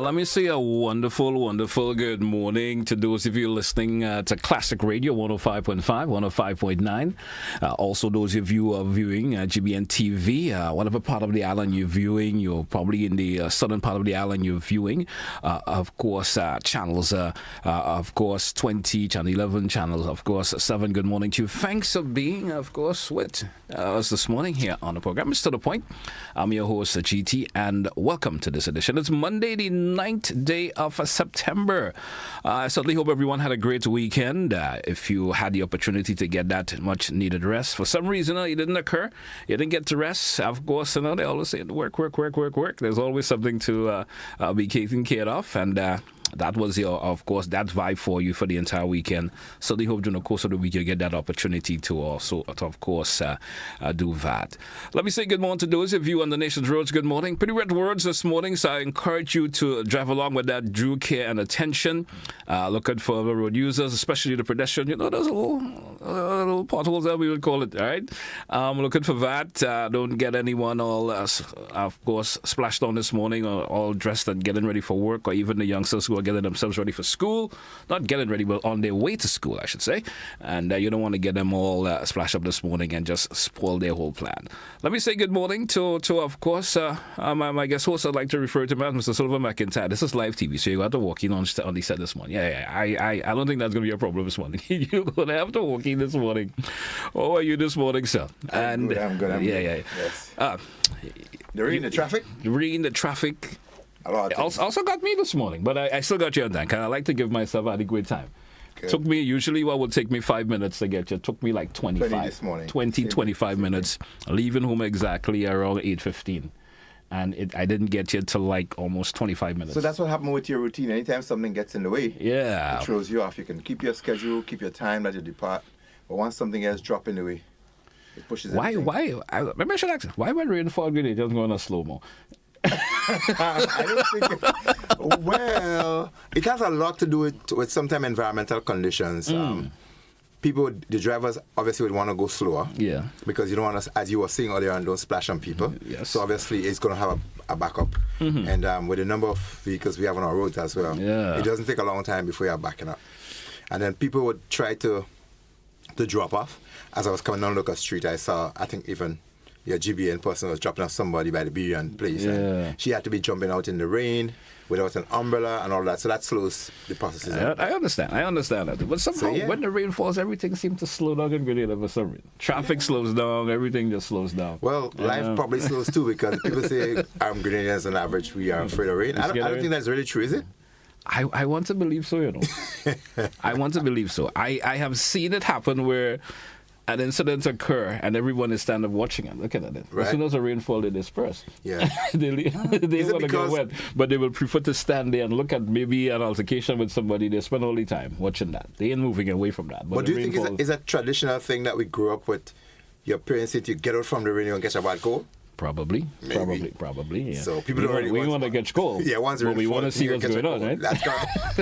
Let me say a wonderful, wonderful good morning to those of you listening to Classic Radio 105.5, 105.9. Also, those of you who are viewing GBN TV, whatever part of the island you're viewing, you're probably in the southern part of the island you're viewing. Of course, channels, of course, 20, channel 11, channels, of course, 7. Good morning to you. Thanks for being, of course, with us this morning here on the program. It's To The Point. I'm your host, GT, and welcome to this edition. It's Monday, the 9th day of September. I certainly hope everyone had a great weekend. If you had the opportunity to get that much needed rest, for some reason it didn't occur, you didn't get to rest, of course, they always say work. There's always something to be taken care of, and that was of course, that vibe for you for the entire weekend. So they hope during the course of the week you get that opportunity to also, of course, do that. Let me say good morning to those of you on the nation's roads. Good morning. Pretty wet words this morning, so I encourage you to drive along with that due care and attention. Look out for the road users, especially the pedestrian. Those little potholes that we would call it, all right? Looking for that. Don't get anyone all, of course, splashed on this morning or all dressed and getting ready for work, or even the youngsters who are getting themselves ready for school. Not getting ready, but on their way to school, I should say. And you don't want to get them all splashed up this morning and just spoil their whole plan. Let me say good morning to of course, my guest host. I'd like to refer to him as Mr. Sylvan McIntyre. This is live TV, so you got to walk in on the set this morning. I don't think that's going to be a problem this morning. You're going to have to walk in this morning. How are you this morning, sir? I'm good. Yes. The rain, the traffic? The rain, the traffic. Also got me this morning, but I still got you on time. I like to give myself adequate time. Good. Took me, usually what would take me 5 minutes to get you, took me like 25. 20 this morning. 25 minutes. Leaving home exactly around 8:15. And I didn't get you till like almost 25 minutes. So that's what happened with your routine. Anytime something gets in the way, it throws you off. You can keep your schedule, keep your time that you depart. But once something else drops in the way, it pushes everything. Maybe I should ask, why when rainfall grenade just going to slow-mo? I don't think well, it has a lot to do with sometimes environmental conditions. People, the drivers obviously would want to go slower. Yeah. Because you don't want to, as you were saying earlier, and don't splash on people. Yes. So obviously it's going to have a backup. Mm-hmm. And with the number of vehicles we have on our roads as well, it doesn't take a long time before you're backing up. And then people would try to drop off. As I was coming down Lucas Street, I saw, I think even your GBN person was dropping off somebody by the Birian place. And she had to be jumping out in the rain without an umbrella and all that. So that slows the processes down. I understand that. But somehow when the rain falls, everything seems to slow down in Grenada for some reason. Traffic slows down, everything just slows down. Well, life probably slows too, because people say Grenadians on average, we are afraid of rain. I don't think that's really true, is it? I want to believe so, I want to believe so. I have seen it happen where an incident occur and everyone is standing up watching it. Look at it. Right. As soon as the rainfall, they disperse. Yeah. they want to get wet, but they will prefer to stand there and look at maybe an altercation with somebody. They spend all the time watching that. They ain't moving away from that. But do you think it's a traditional thing that we grew up with? Your parents say to get out from the rain and get a bad cold? Probably. Yeah. So people don't really want to get cold. Yeah, but we want to see what's going on, right? That's correct.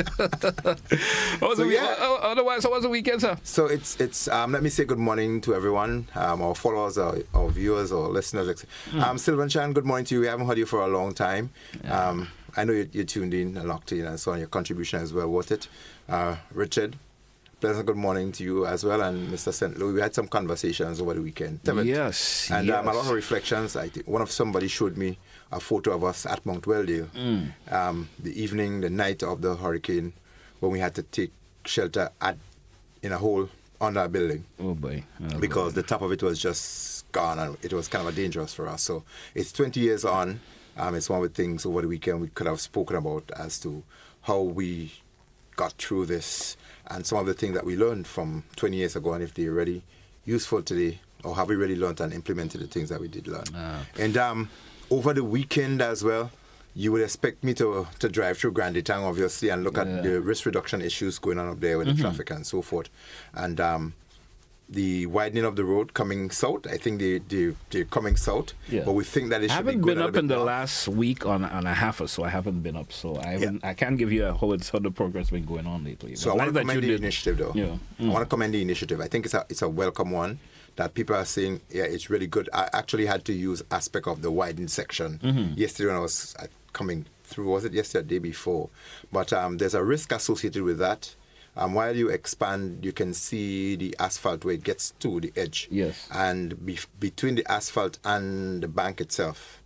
Otherwise, how was the weekend, sir? So it's let me say good morning to everyone, our followers, our viewers, or listeners. Sylvan Chan, good morning to you. We haven't heard you for a long time. Yeah. I know you tuned in and locked in and saw your contribution as well. Worth it. Richard, pleasant good morning to you as well, and Mr. St. Louis. We had some conversations over the weekend. Yes. And a lot of reflections. I think somebody showed me a photo of us at Mount Welldale. The night of the hurricane, when we had to take shelter in a hole under a building. Oh boy. Because the top of it was just gone, and it was kind of dangerous for us. So it's 20 years on. It's one of the things over the weekend we could have spoken about as to how we got through this, and some of the things that we learned from 20 years ago, and if they're really useful today, or have we really learned and implemented the things that we did learn. And over the weekend as well, you would expect me to drive through Grande Town, obviously, and look at the risk reduction issues going on up there with the traffic and so forth. And the widening of the road coming south. I think they're coming south, Yeah. but we think that it I should be haven't going been a up little in bit the north. last week on a half or so. I haven't been up, so I can't give you how the progress been going on lately. So I But want to like that commend you the did- initiative, though. Yeah. I want to commend the initiative. I think it's a welcome one that people are saying, yeah, it's really good. I actually had to use aspect of the widened section yesterday when I was coming through. Was it yesterday or the day before? But there's a risk associated with that. While you expand, you can see the asphalt where it gets to the edge. Yes. And between the asphalt and the bank itself,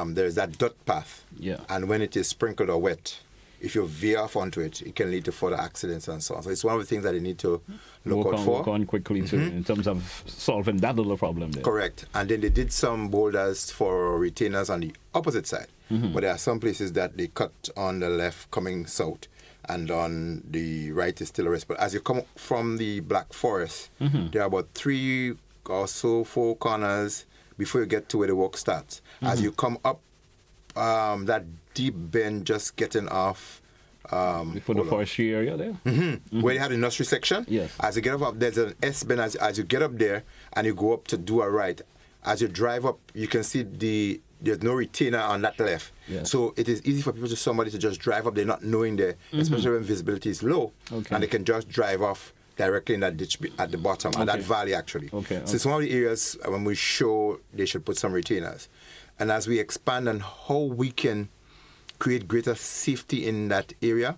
there's that dirt path. Yeah. And when it is sprinkled or wet, if you veer off onto it, it can lead to further accidents and so on. So it's one of the things that you need to look out for. Work on quickly too, in terms of solving that little problem there. Correct. And then they did some boulders for retainers on the opposite side. But there are some places that they cut on the left coming south, and on the right is still a risk. But as you come from the Black Forest, there are about 3 or so 4 corners before you get to where the walk starts. As you come up that deep bend, just getting off Before the forestry area there. where you have the nursery section. Yes. As you get up, there's an S bend. As you get up there and you go up to do a right, as you drive up, you can see there's no retainer on that left. Yes. So it is easy for somebody to just drive up there not knowing there, especially when visibility is low. Okay. And they can just drive off directly in that ditch at the bottom, and that Okay. valley actually. Okay, So it's one of the areas when we show they should put some retainers. And as we expand on how we can create greater safety in that area,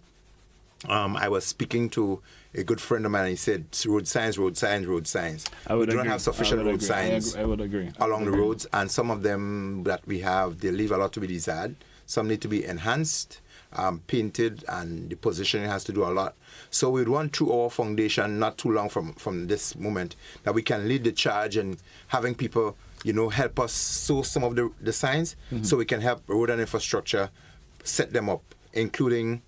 I was speaking to a good friend of mine, and he said, road signs, road signs, road signs. I would We do agree. not have sufficient I would road agree. signs I would agree. along the roads, and some of them that we have, they leave a lot to be desired. Some need to be enhanced, painted, and the positioning has to do a lot. So we'd want through our foundation, not too long from this moment, that we can lead the charge and having people, help us sew some of the signs so we can help road and infrastructure set them up, including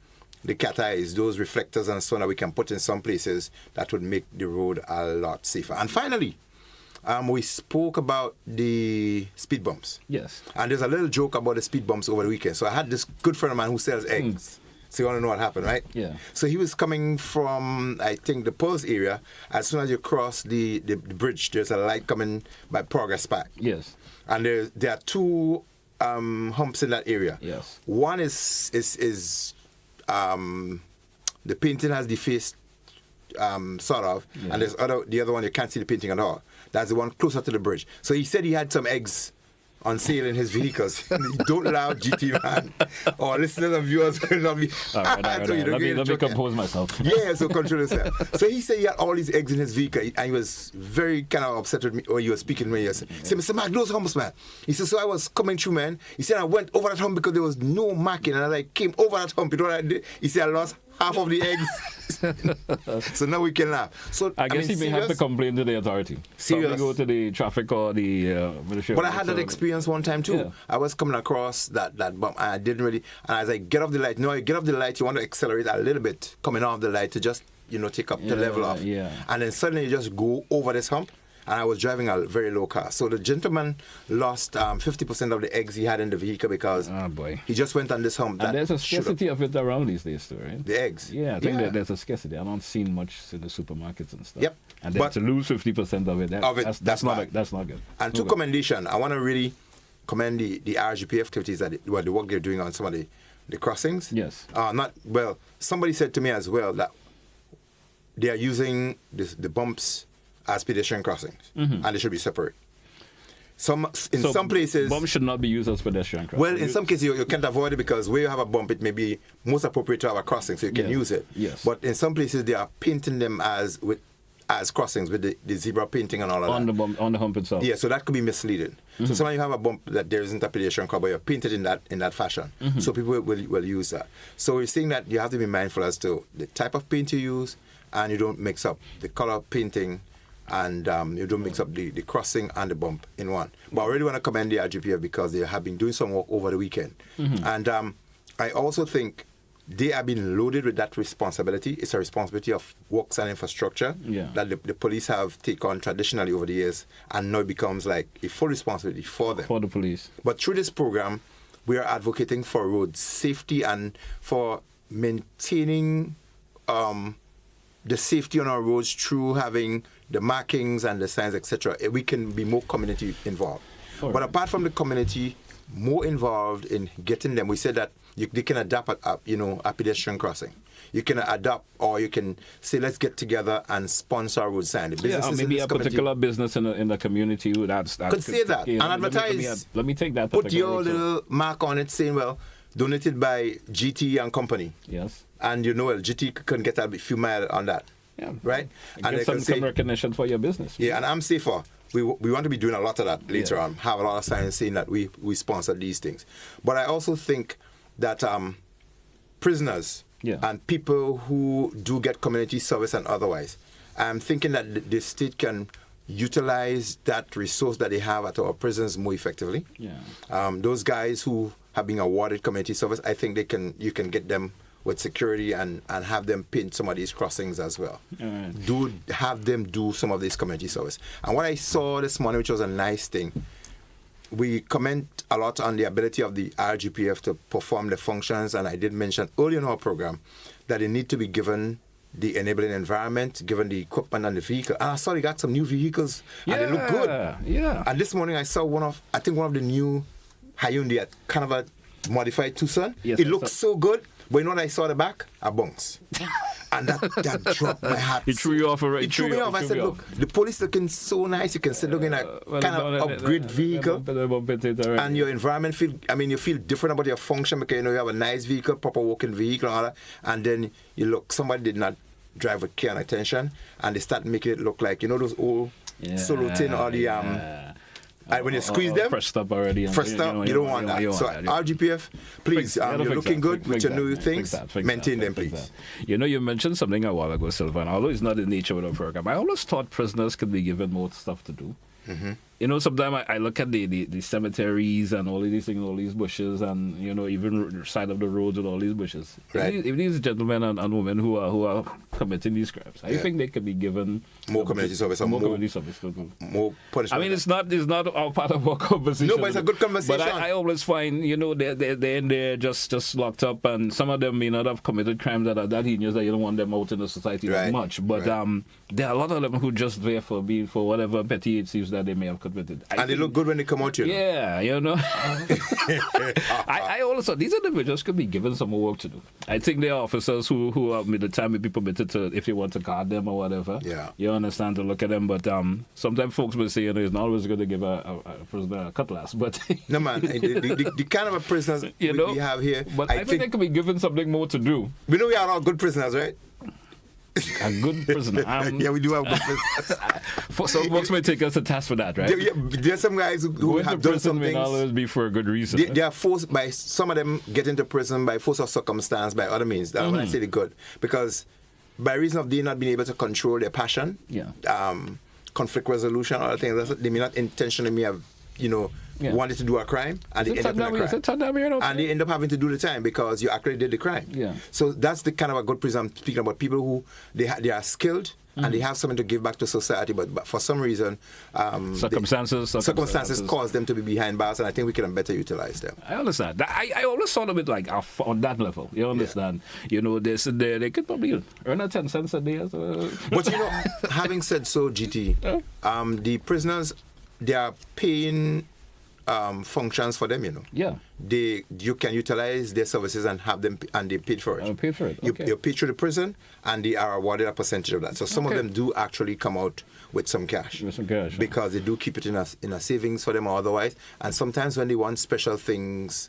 the cat eyes, those reflectors and so on that we can put in some places that would make the road a lot safer. And finally, we spoke about the speed bumps. Yes. And there's a little joke about the speed bumps over the weekend. So I had this good friend of mine who sells eggs. So you want to know what happened, right? Yeah. So he was coming from, I think, the Pearls area. As soon as you cross the bridge, there's a light coming by Progress Park. Yes. And there are 2 humps in that area. Yes. One is the painting has defaced, sort of, and there's the other one you can't see the painting at all. That's the one closer to the bridge. So he said he had some eggs on sale in his vehicles. Don't allow GT man or listeners and viewers will not be. All right. Let me compose myself. Yeah, so control yourself. So he said he had all these eggs in his vehicle, and he was very kind of upset with me when he was speaking to me. He said, Mr. Mark, those humps, man. He said, so I was coming through, man. He said, I went over that hump because there was no marking, and as I came over that hump, you know what I did? He said, I lost half of the eggs. So now we can laugh. So I guess he may have to complain to the authority. Serious. Probably go to the traffic or the military. But I had that experience one time too. Yeah. I was coming across that bump, and I didn't really. And as I get off the light, you get off the light, you want to accelerate a little bit coming off the light to just take up the level off. Yeah. And then suddenly you just go over this hump. And I was driving a very low car. So the gentleman lost 50% of the eggs he had in the vehicle because he just went on this hump. And there's a scarcity of it around these days too, right? The eggs. Yeah, I think that there's a scarcity. I don't see much in the supermarkets and stuff. Yep. And then to lose 50% of it, that's not good. And to commendation, I want to really commend the RGPF activities the work they're doing on some of the crossings. Yes. Somebody said to me as well that they are using the bumps as pedestrian crossings, and they should be separate. Some places bumps should not be used as pedestrian crossings. Well, in some cases you can't avoid it because where you have a bump, it may be most appropriate to have a crossing, so you can use it. Yes. But in some places they are painting them as crossings with the zebra painting and all of that. On the hump itself. Yeah, so that could be misleading. So sometimes you have a bump that there isn't a pedestrian car, but you're painted in that fashion. So people will use that. So we're saying that you have to be mindful as to the type of paint you use, and you don't mix up the color painting, and you don't mix up the crossing and the bump in one. But I really want to commend the RGPF because they have been doing some work over the weekend. And I also think they have been loaded with that responsibility. It's a responsibility of works and infrastructure that the police have taken on traditionally over the years, and now it becomes like a full responsibility for them. For the police. But through this program, we are advocating for road safety and for maintaining the safety on our roads through having the markings and the signs, etc., we can be more community involved. But apart from the community, more involved in getting them, we said that they can adapt a pedestrian crossing. You can adopt, or you can say, let's get together and sponsor a road sign. Or maybe a particular business in the community that could say that and advertise. Let me take that. Put your little mark on it saying, well, donated by GT and company. Yes. And GT can get a few miles on that. Yeah. Right? And get some recognition for your business. Yeah, and I'm safer. We want to be doing a lot of that later on. Have a lot of signs saying that we sponsor these things. But I also think that prisoners and people who do get community service and otherwise, I'm thinking that the state can utilize that resource that they have at our prisons more effectively. Yeah. Those guys who have been awarded community service, I think you can get them with security and have them paint some of these crossings as well. Have them do some of this community service. And what I saw this morning, which was a nice thing, we comment a lot on the ability of the RGPF to perform the functions, and I did mention early in our program that they need to be given the enabling environment, given the equipment and the vehicle. And I saw they got some new vehicles, and they look good. Yeah. And this morning I saw one of the new Hyundai, kind of a modified Tucson. Yes, it looks so good. But you know what I saw the back? A bunks. And that dropped my heart. It threw you off already. It threw me off. I said, look, the police looking so nice. You can sit looking at kind of upgrade vehicle. And your environment you feel different about your function because you have a nice vehicle, proper working vehicle and all that. And then you look, somebody did not drive with care and attention, and they start making it look like, those old solo tin or the and when you squeeze them, pressed up already. You don't want that. So RGPF, please, you're looking good with your new things. Maintain them, please. You mentioned something a while ago, Sylvan. Although it's not the nature of the program, I always thought prisoners could be given more stuff to do. Sometimes I look at the cemeteries and all of these things, all these bushes, and even side of the roads with all these bushes. Right. If these gentlemen and women who are committing these crimes, I think they could be given more community service, more community service to do. More punishment. I mean, it's not our part of our conversation. No, but it's a good conversation. But I always find they're in there just locked up, and some of them may not have committed crimes that are that heinous that you don't want them out in the society that much. But there are a lot of them who just there for whatever petty issues that they may have committed. And they look good when they come out, Yeah, I also, these individuals could be given some more work to do. I think there are officers who are the time may be permitted to, if you want to guard them or whatever. Yeah. You understand, to look at them. But sometimes folks will say, it's not always going to give a prisoner a cutlass. But no, man, the kind of a prisoners we have here. But I think they could be given something more to do. We know we are all good prisoners, right? A good prisoner. Yeah, we do have good prisoners. Some folks may take us to task for that, right? There are some guys who have done some things. May not always be for a good reason. They are forced by, some of them get into prison by force of circumstance, by other means. That's when I say they're good. Because by reason of they not being able to control their passion, conflict resolution, other things, they may not intentionally have, wanted to do a crime, and they end up in a crime. And they end up having to do the time because you actually did the crime. Yeah. So that's the kind of a good prison I'm speaking about. People who they are skilled and they have something to give back to society, but for some reason, circumstances cause them to be behind bars, and I think we can better utilize them. I understand. I always thought of it like on that level. You understand? They could probably earn a 10 cents a day. But having said so, GT, the prisoners, they are paying functions for them, Yeah. You can utilize their services and have them, and they paid for it. Paid for it. Okay. You pay through the prison, and they are awarded a percentage of that. So some of them do actually come out with some cash. Because they do keep it in a savings for them or otherwise. And sometimes when they want special things,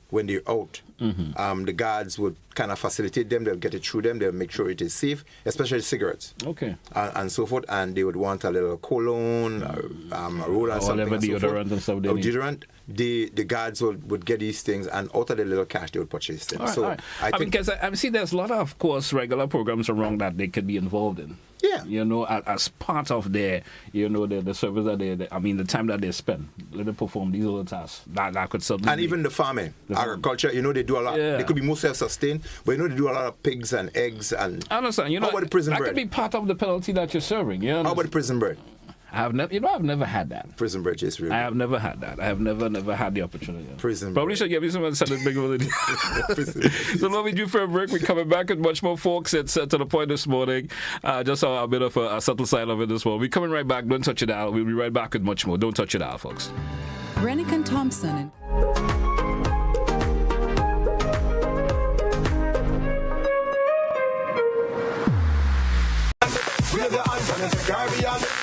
when they're out, the guards would kind of facilitate them. They'll get it through them. They'll make sure it is safe, especially cigarettes. Okay. And so forth. And they would want a little cologne, a roll and something. Whatever deodorant and stuff they need. Deodorant. The guards would get these things, and out of the little cash, they would purchase them. All right. I think because I see there's a lot of course, regular programs around that they could be involved in. Yeah. As part of their, the service that the time that they spend, let them perform these other tasks. That could certainly. And even the farming, agriculture, they do a lot. Yeah. They could be more self-sustained, but they do a lot of pigs and eggs and. I understand. How about the prison that bird? Could be part of the penalty that you're serving. How about the prison bird? I've never had that. Prison Bridge is really. I have never had that. I have never had the opportunity. Prison Probably Bridge. should give me someone send it big with it. So let me do for a break. We're coming back with much more, folks. It's to the point this morning. Just a bit of a subtle side of it this morning. We're coming right back. Don't touch it out. We'll be right back with much more. Don't touch it out, folks. Rennick and Thompson.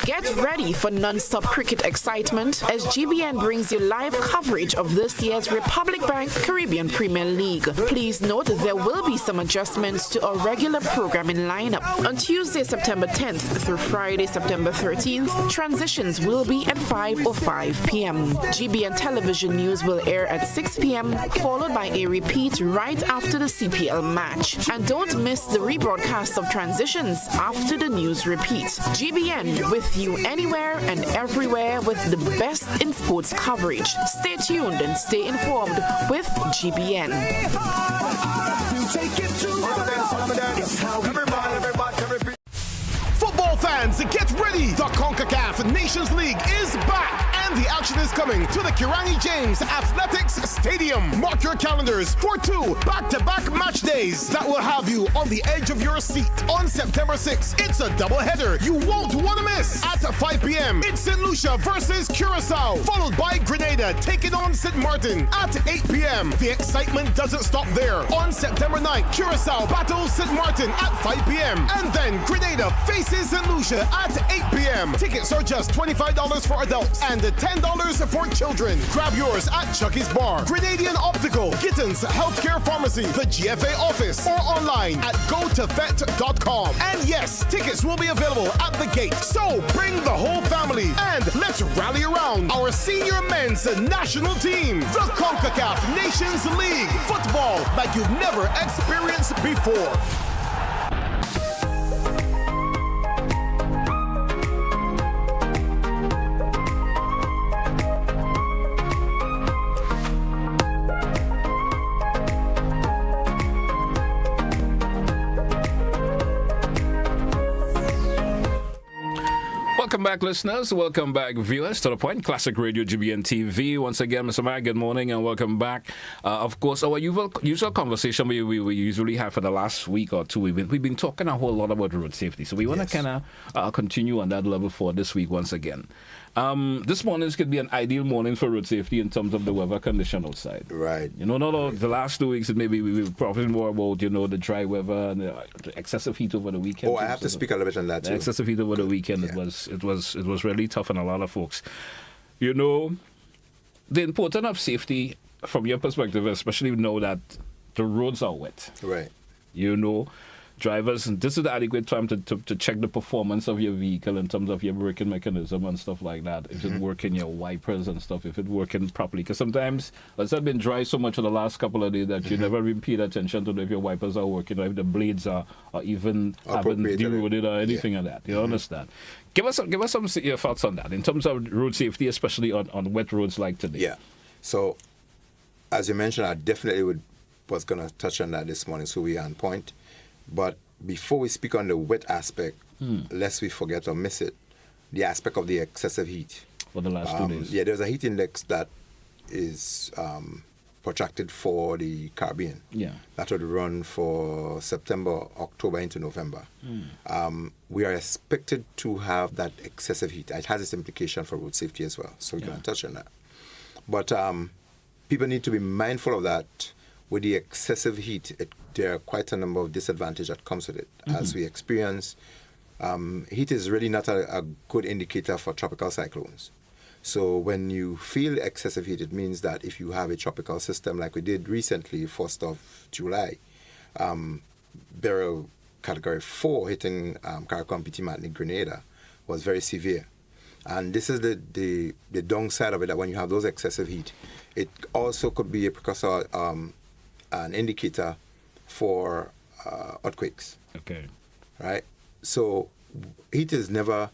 Get ready for non-stop cricket excitement as GBN brings you live coverage of this year's Republic Bank Caribbean Premier League. Please note there will be some adjustments to our regular programming lineup. On Tuesday, September 10th through Friday, September 13th, transitions will be at 5:05 p.m. GBN television news will air at 6 p.m., followed by a repeat right after the CPL match. And don't miss the rebroadcast of transitions after the news repeat. GBN with you anywhere and everywhere with the best in sports coverage. Stay tuned and stay informed with GBN. Football fans, get ready! The CONCACAF Nations League is back! And the action is coming to the Kirangi James Athletics Stadium. Mark your calendars for 2 back-to-back match days that will have you on the edge of your seat. On September 6th, it's a doubleheader you won't want to miss. At 5 p.m., it's St. Lucia versus Curacao, followed by Grenada taking on St. Martin. At 8 p.m., the excitement doesn't stop there. On September 9th, Curacao battles St. Martin at 5 p.m. And then Grenada faces St. Lucia at 8 p.m. Tickets are just $25 for adults and $10 for children. Grab yours at Chucky's Bar, Grenadian Optical, Gittins Healthcare Pharmacy, the GFA office, or online at gotofet.com. And yes, tickets will be available at the gate. So bring the whole family and let's rally around our senior men's national team. The CONCACAF Nations League. Football like you've never experienced before. Welcome back, listeners. Welcome back, viewers, to the point. Classic Radio GBN TV. Once again, Mr. Mayor, good morning and welcome back. Of course, our usual conversation we usually have for the last week or two, we've been talking a whole lot about road safety. So we want to kind of continue on that level for this week once again. This morning could be an ideal morning for road safety in terms of the weather condition outside. Right. You know, not all, the last 2 weeks, maybe we were probably more about, the dry weather and the excessive heat over the weekend. Oh, I have to speak a little bit on that too. The excessive heat over the weekend, Yeah. it was really tough on a lot of folks. You know, the importance of safety from your perspective, especially now that the roads are wet. Right. You know, drivers, and this is the adequate time to check the performance of your vehicle in terms of your braking mechanism and stuff like that. If it's working, your wipers and stuff, if it's working properly. Because sometimes it's been dry so much for the last couple of days that you never really paid attention to if your wipers are working or if the blades are even haven't deroded or anything like that. You understand? Give us some your thoughts on that in terms of road safety, especially on wet roads like today. Yeah. So, as you mentioned, I definitely was going to touch on that this morning, so we're on point. But before we speak on the wet aspect, lest we forget or miss it, the aspect of the excessive heat. For the last 2 days. Yeah, there's a heat index that is protracted for the Caribbean. Yeah. That would run for September, October into November. We are expected to have that excessive heat. It has its implication for road safety as well, so we're going to touch on that. But people need to be mindful of that. With the excessive heat, there are quite a number of disadvantages that comes with it. As we experience, heat is really not a good indicator for tropical cyclones. So when you feel excessive heat, it means that if you have a tropical system like we did recently, 1st of July, Beryl Category 4 hitting Caracom, PT Martinique, Grenada was very severe. And this is the downside of it, that when you have those excessive heat, it also could be a precursor, an indicator for earthquakes. Okay. Right? So heat is never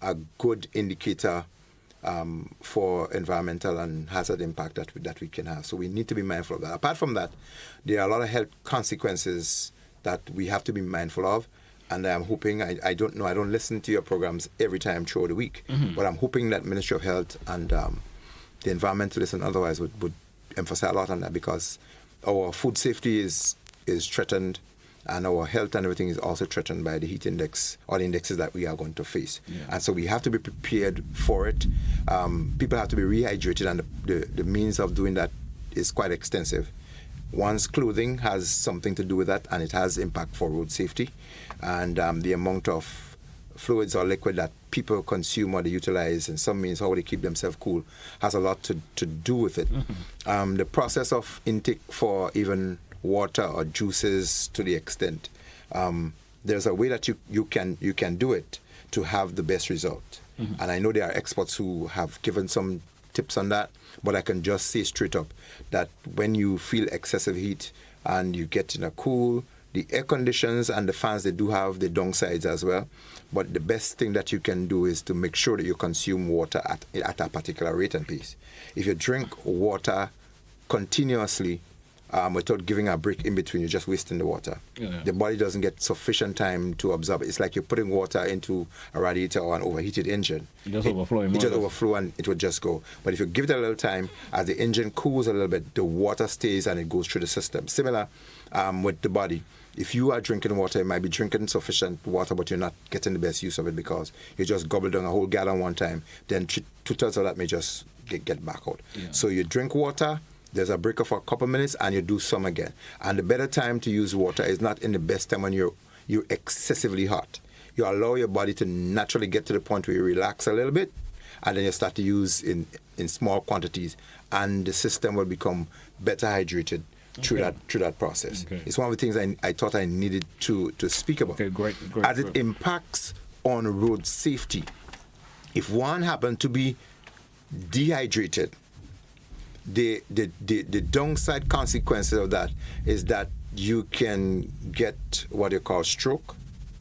a good indicator for environmental and hazard impact that we can have. So we need to be mindful of that. Apart from that, there are a lot of health consequences that we have to be mindful of. and I'm hoping, I don't know, I don't listen to your programs every time throughout the week, but I'm hoping that Ministry of Health and the environmentalists and otherwise would emphasize a lot on that, because our food safety is threatened, and our health and everything is also threatened by the heat index or the indexes that we are going to face. And so we have to be prepared for it. People have to be rehydrated, and the means of doing that is quite extensive. One's clothing has something to do with that, and it has impact for road safety. And the amount of fluids or liquid that people consume or they utilize, and some means how they keep themselves cool, has a lot to do with it. The process of intake for even water or juices, to the extent, there's a way that you can do it to have the best result. And I know there are experts who have given some tips on that, but I can just say straight up that when you feel excessive heat and you get in a cool, the air conditions and the fans, they do have the downsides as well. But the best thing that you can do is to make sure that you consume water at a particular rate and pace. If you drink water continuously, without giving a break in between, you're just wasting the water. The body doesn't get sufficient time to absorb it. It's like you're putting water into a radiator or an overheated engine. It just overflowing. It just overflow and it would just go. But if you give it a little time, as the engine cools a little bit, the water stays and it goes through the system. Similar with the body. If you are drinking water, you might be drinking sufficient water, but you're not getting the best use of it because you just gobbled down a whole gallon one time. Then 2/3 of that may just get back out. So you drink water, there's a break of a couple minutes, and you do some again. And the better time to use water is not in the best time when you're excessively hot. You allow your body to naturally get to the point where you relax a little bit, and then you start to use in small quantities, and the system will become better hydrated through that process. It's one of the things I thought I needed to speak about. Great. As it impacts on road safety. If one happened to be dehydrated, the downside consequences of that is that you can get what you call stroke.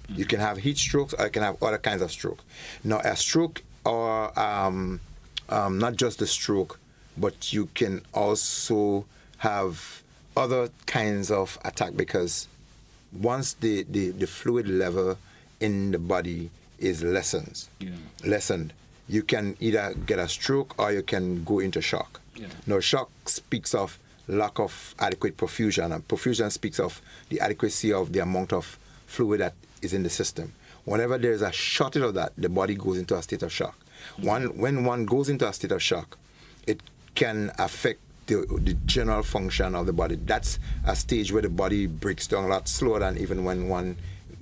You can have heat strokes, or you can have other kinds of stroke. Now, a stroke, or not just the stroke, but you can also have other kinds of attack, because once the fluid level in the body is lessened, you can either get a stroke or you can go into shock. Now, shock speaks of lack of adequate perfusion, and perfusion speaks of the adequacy of the amount of fluid that is in the system. Whenever there is a shortage of that, the body goes into a state of shock. When one goes into a state of shock, it can affect the general function of the body. That's a stage where the body breaks down a lot slower than even when one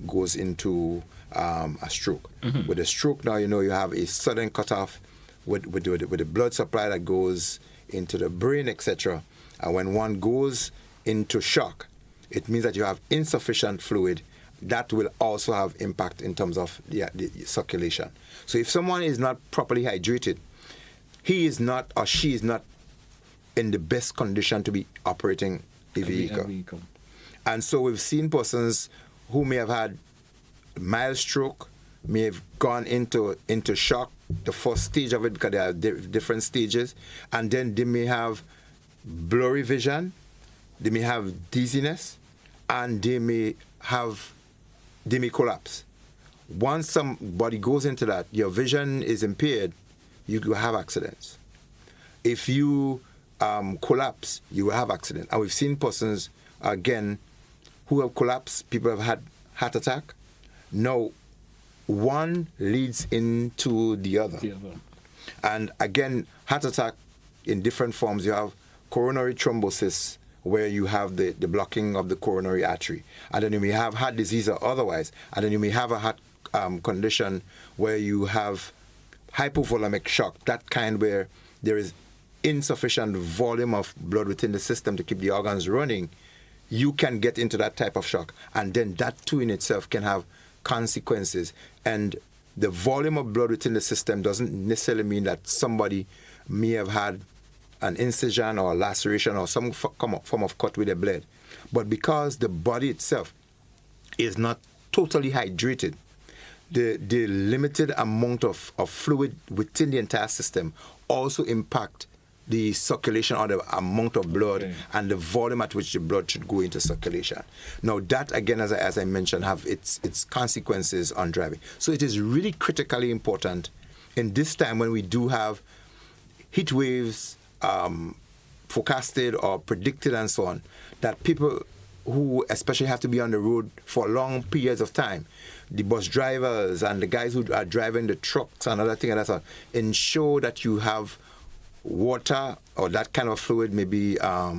goes into a stroke. With a stroke now, you have a sudden cutoff with the blood supply that goes into the brain, etc. And when one goes into shock, it means that you have insufficient fluid. That will also have impact in terms of the circulation. So if someone is not properly hydrated, he is not or she is not in the best condition to be operating a vehicle. And so we've seen persons who may have had mild stroke, may have gone into shock, the first stage of it, because there are different stages, and then they may have blurry vision, they may have dizziness, and they may collapse. Once somebody goes into that, your vision is impaired, you will have accidents. If you collapse, you will have accidents. And we've seen persons, again, who have collapsed, people have had heart attack. Now, one leads into the other. And again, heart attack in different forms. You have coronary thrombosis, where you have the blocking of the coronary artery. And then you may have heart disease or otherwise. And then you may have a heart condition where you have hypovolemic shock, that kind where there is insufficient volume of blood within the system to keep the organs running. You can get into that type of shock. And then that too in itself can have consequences. And the volume of blood within the system doesn't necessarily mean that somebody may have had an incision or a laceration or some form of cut with a blade. But because the body itself is not totally hydrated, the limited amount of fluid within the entire system also impact the circulation or the amount of blood and the volume at which the blood should go into circulation. Now that again, as I mentioned, have its consequences on driving. So it is really critically important in this time when we do have heat waves forecasted or predicted and so on, that people who especially have to be on the road for long periods of time, the bus drivers and the guys who are driving the trucks and other things like that, ensure that you have water or that kind of fluid, maybe how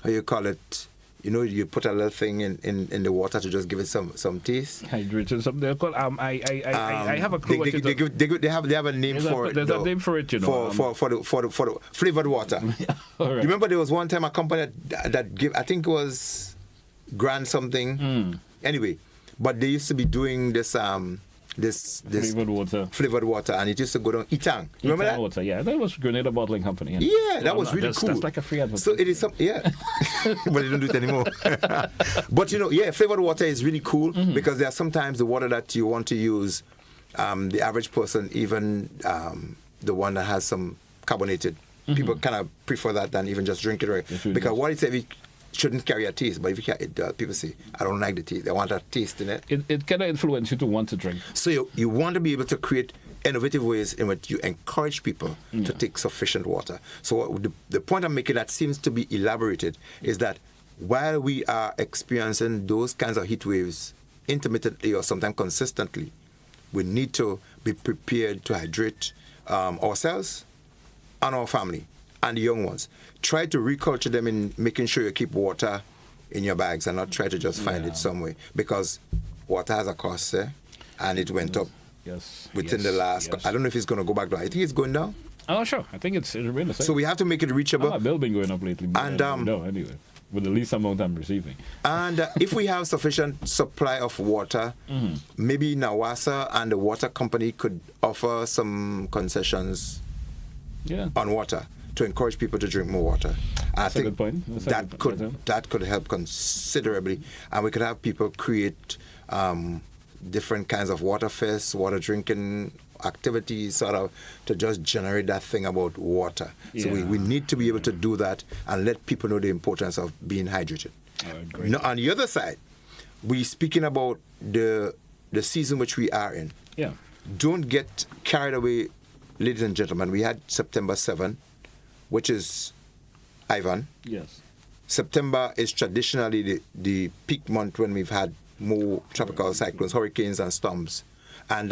you call it, you put a little thing in the water to just give it some taste. Hydration, something they're called. I have a clue. They have a name for it. There's a name for it, for the flavored water. All right. Remember, there was one time a company that gave, I think it was Grand something. Anyway, but they used to be doing this flavored water, and it used to go down Itang. Remember that? Water, yeah, that was Grenada Bottling Company. Yeah, that was really cool. That's like a free advert. So it is but they don't do it anymore. But flavored water is really cool because there are sometimes the water that you want to use, the average person, even the one that has some carbonated, people kind of prefer that than even just drink it right. Because what it says, shouldn't carry a taste, but if you it does, people say, I don't like the taste. They want a taste in it. It kind of influences you to want to drink. So you want to be able to create innovative ways in which you encourage people to take sufficient water. So the point I'm making that seems to be elaborated is that while we are experiencing those kinds of heat waves intermittently or sometimes consistently, we need to be prepared to hydrate ourselves and our family and the young ones. Try to reculture them in making sure you keep water in your bags and not try to just find it somewhere, because water has a cost there, and it went up within the last. I don't know if it's going to go back down. I think it's going down. Oh, sure. I think it's remained the same. So we have to make it reachable. My bill been going up lately. And no, anyway, with the least amount I'm receiving. And if we have sufficient supply of water, maybe Nawasa and the water company could offer some concessions on water to encourage people to drink more water. I think a good point. That could help considerably, and we could have people create different kinds of water fests, water drinking activities, sort of, to just generate that thing about water. So we need to be able to do that and let people know the importance of being hydrated. Now, on the other side, we're speaking about the season which we are in. Yeah. Don't get carried away, ladies and gentlemen. We had September 7, which is Ivan. Yes. September is traditionally the peak month when we've had more tropical cyclones, hurricanes, and storms. And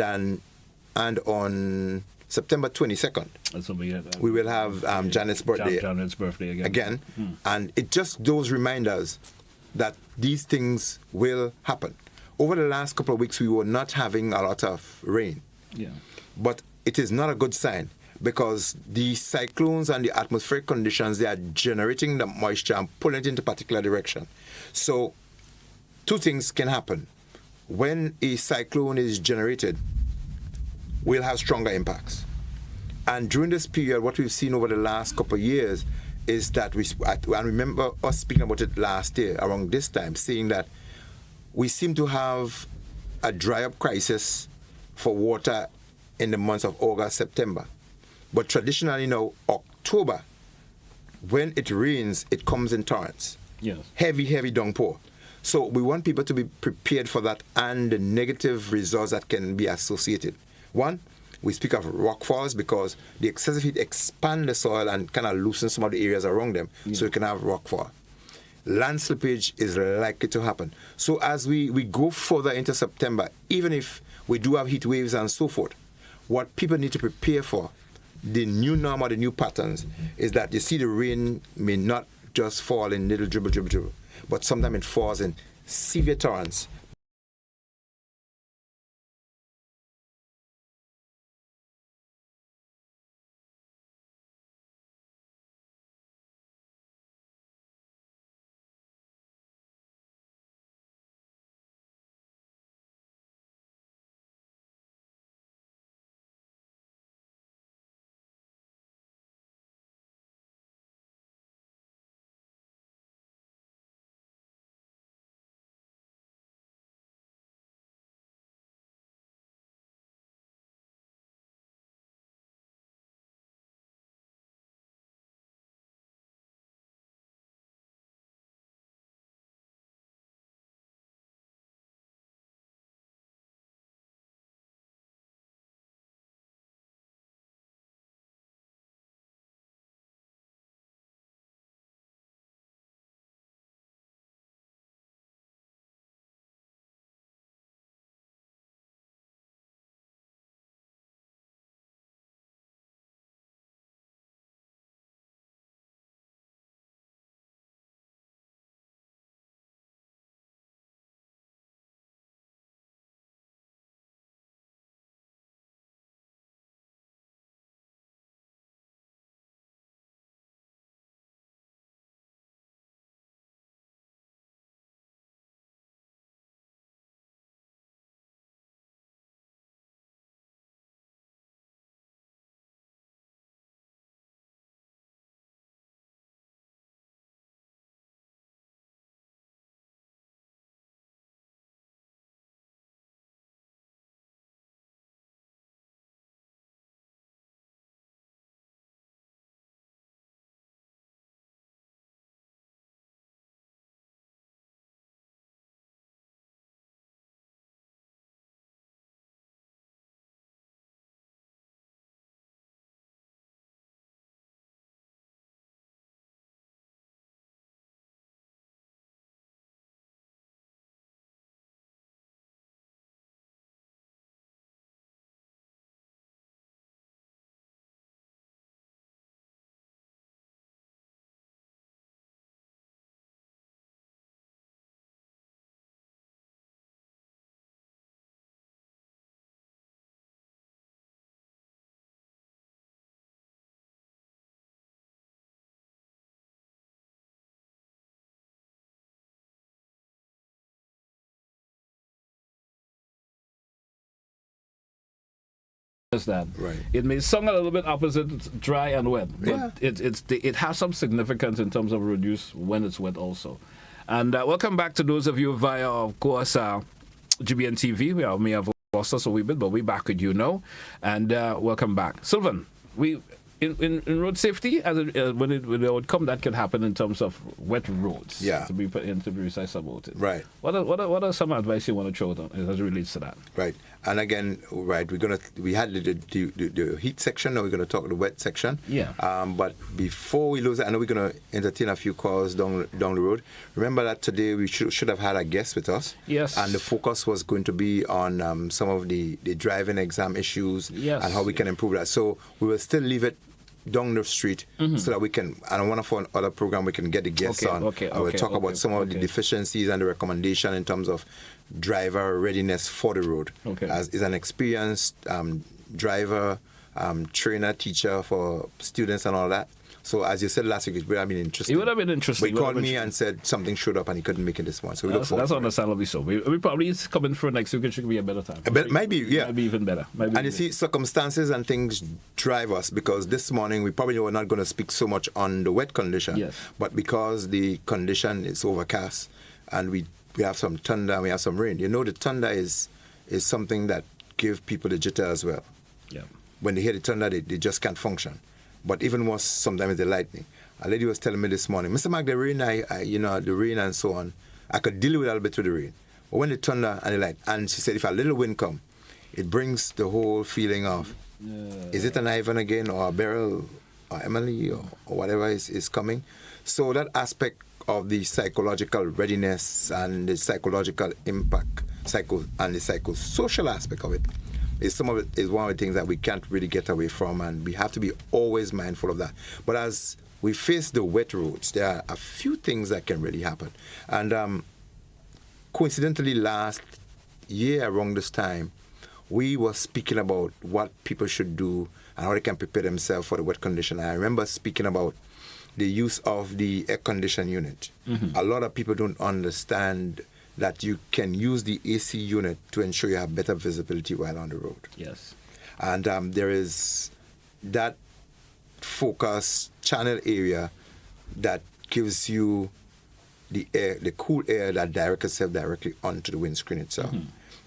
on September 22nd, we will have Janet's birthday. Janet's birthday again. And it just those reminders that these things will happen. Over the last couple of weeks, we were not having a lot of rain. Yeah. But it is not a good sign, because the cyclones and the atmospheric conditions, they are generating the moisture and pulling it into a particular direction. So two things can happen. When a cyclone is generated, we'll have stronger impacts. And during this period, what we've seen over the last couple of years is that I remember us speaking about it last year around this time, saying that we seem to have a dry-up crisis for water in the months of August, September. But traditionally now, October, when it rains, it comes in torrents. Yes. Heavy downpour. So we want people to be prepared for that and the negative results that can be associated. One, we speak of rock falls because the excessive heat expands the soil and kind of loosens some of the areas around them, so you can have rock fall. Land slippage is likely to happen. So as we go further into September, even if we do have heat waves and so forth, what people need to prepare for, the new norm or the new patterns, is that you see the rain may not just fall in little dribble, but sometimes it falls in severe torrents. understand. Right. It may sound a little bit opposite, dry and wet, but it has some significance in terms of reduce when it's wet also. And welcome back to those of you via, of course, GBN TV. We may have lost us a wee bit, but we're back with you now. And welcome back. Sylvan, in road safety, when the outcome that can happen in terms of wet roads, to be precise about it. Right. What are some advice you want to throw down as it relates to that? Right. And again, right, we had the heat section, now we're gonna talk the wet section. Yeah. But before we lose it, I know we're gonna entertain a few calls down the road. Remember that today we should have had a guest with us. Yes. And the focus was going to be on some of the driving exam issues and how we can improve that. So we will still leave it down the street so that we can, and one of our other program we can get the guests on. We'll talk about some of the deficiencies and the recommendation in terms of driver readiness for the road. As is an experienced driver, trainer, teacher for students and all that. So as you said last week, it would have been interesting. It would have been interesting. But he called me and said something showed up and he couldn't make it this one. So that's understandably so. We probably coming for next week. It should be a better time. Maybe even better. You see, circumstances and things drive us, because this morning we probably were not going to speak so much on the wet condition. Yes. But because the condition is overcast and we have some thunder and we have some rain. You know, the thunder is something that gives people the jitter as well. Yeah. When they hear the thunder, they just can't function. But even worse, sometimes the lightning. A lady was telling me this morning, Mr. Mac, the rain, the rain and so on, I could deal with a little bit with the rain. But when the thunder and the light, and she said if a little wind come, it brings the whole feeling of, is it an Ivan again, or a Beryl, or Emily, or whatever is coming? So that aspect of the psychological readiness and the psychological impact, and the psychosocial aspect of it, is one of the things that we can't really get away from, and we have to be always mindful of that. But as we face the wet roads, there are a few things that can really happen. And coincidentally, last year around this time, we were speaking about what people should do and how they can prepare themselves for the wet condition. I remember speaking about the use of the air condition unit. A lot of people don't understand that you can use the AC unit to ensure you have better visibility while on the road. Yes. And there is that focus channel area that gives you the cool air that directs itself directly onto the windscreen itself.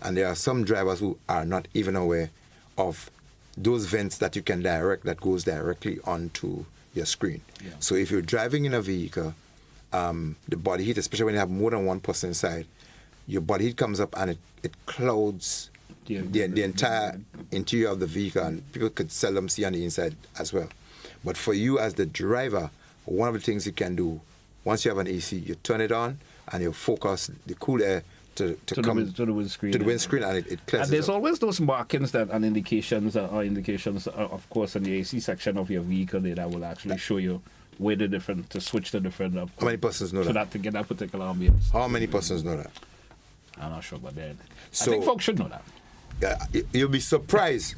And there are some drivers who are not even aware of those vents that you can direct that goes directly onto your screen. Yeah. So if you're driving in a vehicle, the body heat, especially when you have more than one person inside, your body heat comes up and it clouds the entire interior of the vehicle, and people could seldom see on the inside as well. But for you as the driver, one of the things you can do, once you have an AC, you turn it on and you focus the cool air to the windscreen, and it clears. And there's always those markings and indications, of course, in the AC section of your vehicle that will actually show you where to switch the different. How many persons know that? To get that particular ambience. How many persons know that? I'm not sure about that. So, I think folks should know that. Yeah, you'll be surprised.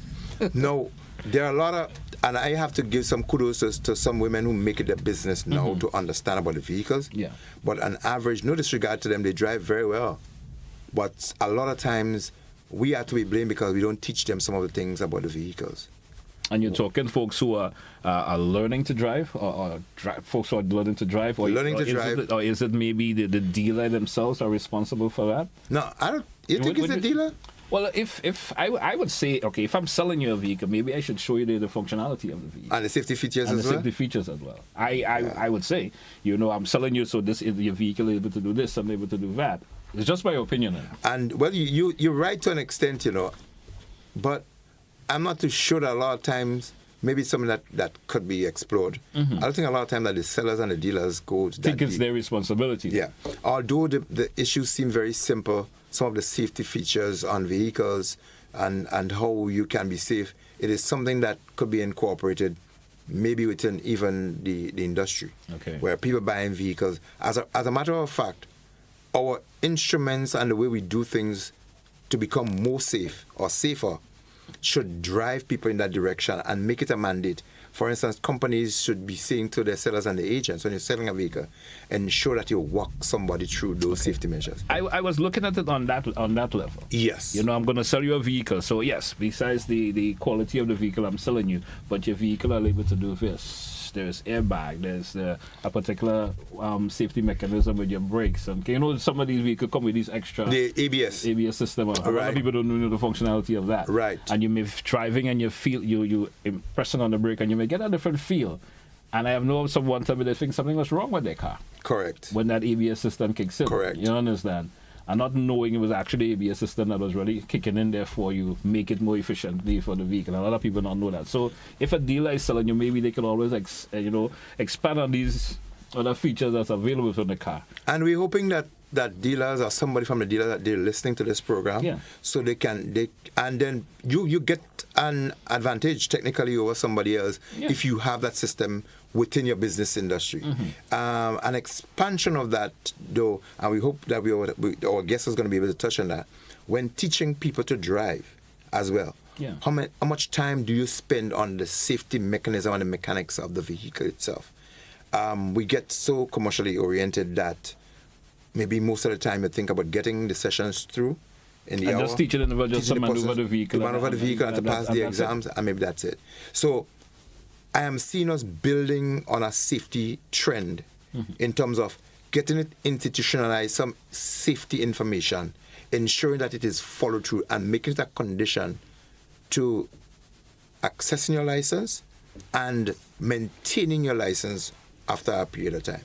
No, there are a lot of, and I have to give some kudos to some women who make it their business now to understand about the vehicles. Yeah. But on average, no disregard to them, they drive very well. But a lot of times, we have to be blamed because we don't teach them some of the things about the vehicles. And you're talking folks who are learning to drive, or folks who are learning to drive, or is it maybe the dealer themselves are responsible for that? No, I don't. You think it's the dealer? Well, if I would say, okay, if I'm selling you a vehicle, maybe I should show you the functionality of the vehicle. And the safety features as well? And the safety features as well. I would say, I'm selling you so your vehicle is able to do this and able to do that. It's just my opinion. And, well, you're right to an extent, but I'm not too sure that a lot of times, maybe it's something that could be explored. I don't think a lot of times that the sellers and the dealers go to that think it's their responsibility. Yeah. Although the issues seem very simple, some of the safety features on vehicles and how you can be safe, it is something that could be incorporated maybe within even the industry. Okay. Where people buying vehicles. As a matter of fact, our instruments and the way we do things to become more safe or safer should drive people in that direction and make it a mandate. For instance, companies should be saying to their sellers and the agents, when you're selling a vehicle, ensure that you walk somebody through those safety measures. I was looking at it on that level. Yes. You know, I'm going to sell you a vehicle. So, yes, besides the quality of the vehicle I'm selling you, but your vehicle are able to do this. There's airbag, there's a particular safety mechanism with your brakes. And you know, some of these vehicles come with these extra... The ABS system. A lot of people don't know the functionality of that. Right. And you may be driving and you feel, you pressing on the brake and you may get a different feel. And I have known someone tell me they think something was wrong with their car. Correct. When that ABS system kicks in. Correct. You understand? And not knowing it was actually the ABS system that was really kicking in there for you, make it more efficiently for the vehicle. A lot of people don't know that. So if a dealer is selling you, maybe they can always expand on these other features that's available for the car. And we're hoping that dealers or somebody from the dealer that they're listening to this program, so and then you get an advantage technically over somebody else if you have that system within your business industry. An expansion of that, though, and we hope that our guest is going to be able to touch on that, when teaching people to drive as well. How much time do you spend on the safety mechanism and the mechanics of the vehicle itself? We get so commercially oriented that maybe most of the time you think about getting the sessions through in the hour. Just teaching them just to maneuver the vehicle. To maneuver the vehicle and to pass the exams, and maybe that's it. So I am seeing us building on a safety trend in terms of getting it institutionalized, some safety information, ensuring that it is followed through and making it a condition to accessing your license and maintaining your license after a period of time.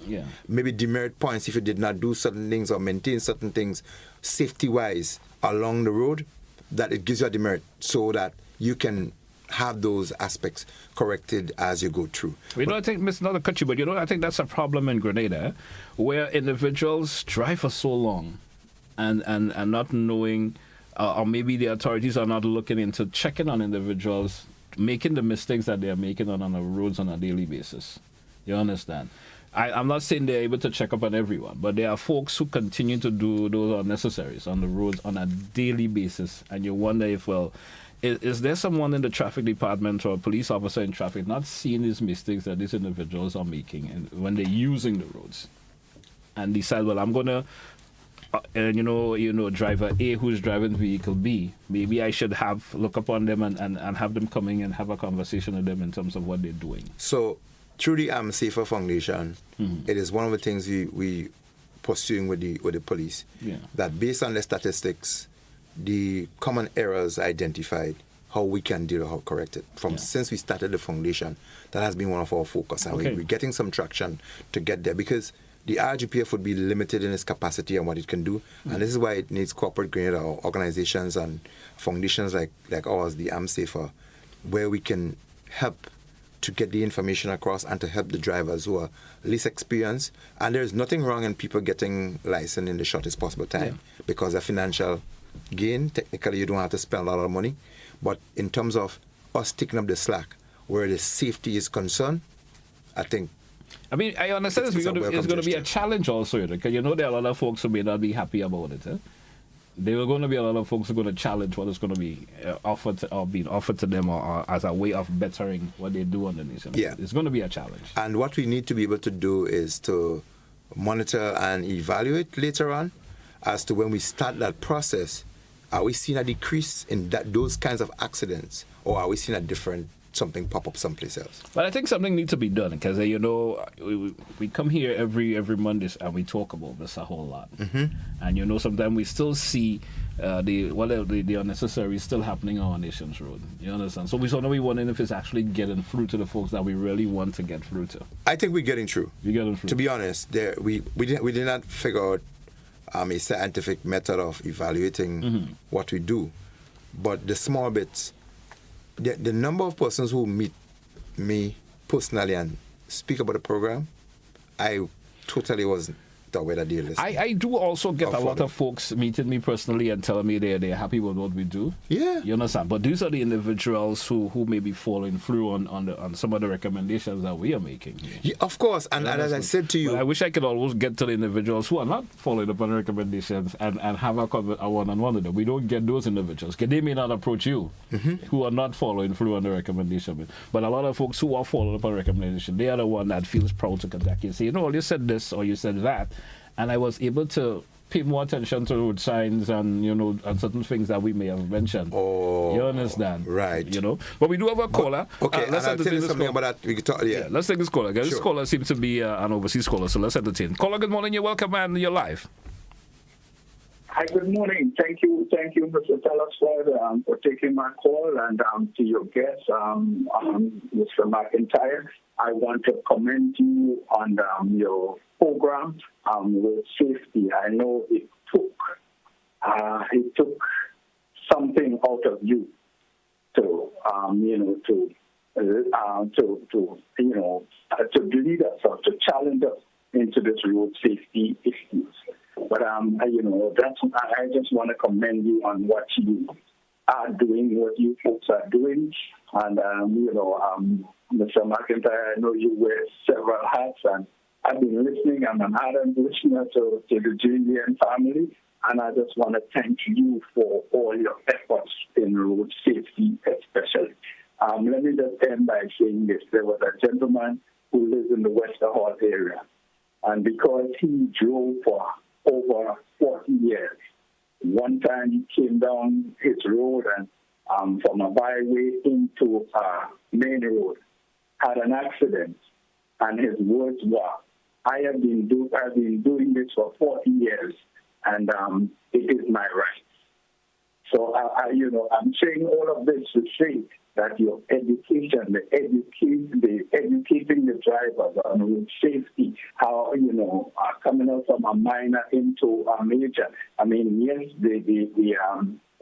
Maybe demerit points if you did not do certain things or maintain certain things safety-wise along the road, that it gives you a demerit so that you can have those aspects corrected as you go through. I think, Mr. Not to cut you, but I think that's a problem in Grenada where individuals drive for so long and not knowing, or maybe the authorities are not looking into checking on individuals making the mistakes that they are making on the roads on a daily basis. You understand? I'm not saying they're able to check up on everyone, but there are folks who continue to do those unnecessaries on the roads on a daily basis, and you wonder if, is there someone in the traffic department or a police officer in traffic not seeing these mistakes that these individuals are making and when they're using the roads, and decide, I'm going to, driver A who's driving vehicle B, maybe I should look upon them and have them coming and have a conversation with them in terms of what they're doing. So through the Safer Foundation, it is one of the things we pursuing with the police, that based on the statistics, the common errors identified, how we can deal, how correct it. Since we started the foundation, that has been one of our focus, and we're getting some traction to get there, because the RGPF would be limited in its capacity and what it can do, and this is why it needs corporate grade organizations and foundations like ours, the Safer, where we can help to get the information across and to help the drivers who are least experienced. And there's nothing wrong in people getting licensed in the shortest possible time because of financial gain. Technically, you don't have to spend a lot of money. But in terms of us taking up the slack, where the safety is concerned, I think... I understand it's going to be a challenge also, because there are a lot of folks who may not be happy about it. There are going to be a lot of folks who are going to challenge what is going to be offered or being offered to them or as a way of bettering what they do on the nation. It's going to be a challenge. And what we need to be able to do is to monitor and evaluate later on as to when we start that process, are we seeing a decrease in those kinds of accidents, or are we seeing a different something pop up someplace else? But I think something needs to be done, because we come here every Monday and we talk about this a whole lot, and sometimes we still see the unnecessary still happening on our nation's road. You understand? So we sort of be wondering if it's actually getting through to the folks that we really want to get through to. I think we're getting through. You're getting through. To be honest, we did not figure out a scientific method of evaluating what we do, but the small bits. The number of persons who meet me personally and speak about the program, I totally was to whether they're listening. I do also get a lot of folks meeting me personally and telling me they're happy with what we do. Yeah. You understand? But these are the individuals who may be following through on some of the recommendations that we are making here. Yeah, of course. And as I said to you... But I wish I could always get to the individuals who are not following up on recommendations and have a one-on-one with them. We don't get those individuals. They may not approach you who are not following through on the recommendation. But a lot of folks who are following up on recommendation, they are the one that feels proud to contact you and say, you said this or you said that. And I was able to pay more attention to road signs and, and certain things that we may have mentioned. Oh, you understand? Right. But we do have a caller. Okay, let's and I'll tell you something about that. We can talk, yeah. Let's take this caller. This caller seems to be an overseas caller, so let's entertain. Caller, good morning. You're welcome, and you're live. Hi, good morning. Thank you, Mr. Telesford, for taking my call, and to your guest, Mr. McIntyre. I want to commend you on your program with safety. I know it took something out of you to lead us or to challenge us into this road safety issues. But I just want to commend you on what you are doing, what you folks are doing, and Mr. McIntyre, I know you wear several hats, and I've been listening. I'm an ardent listener to the GBN family, and I just want to thank you for all your efforts in road safety, especially. Let me just end by saying this. There was a gentleman who lives in the Wester Hall area, and because he drove for over 40 years, one time he came down his road and from a byway into a main road, had an accident, and his words were, I've been doing this for 40 years, and it is my right. So, I'm saying all of this to say that your education, educating the drivers on road safety, how, coming out from a minor into a major. I mean, yes,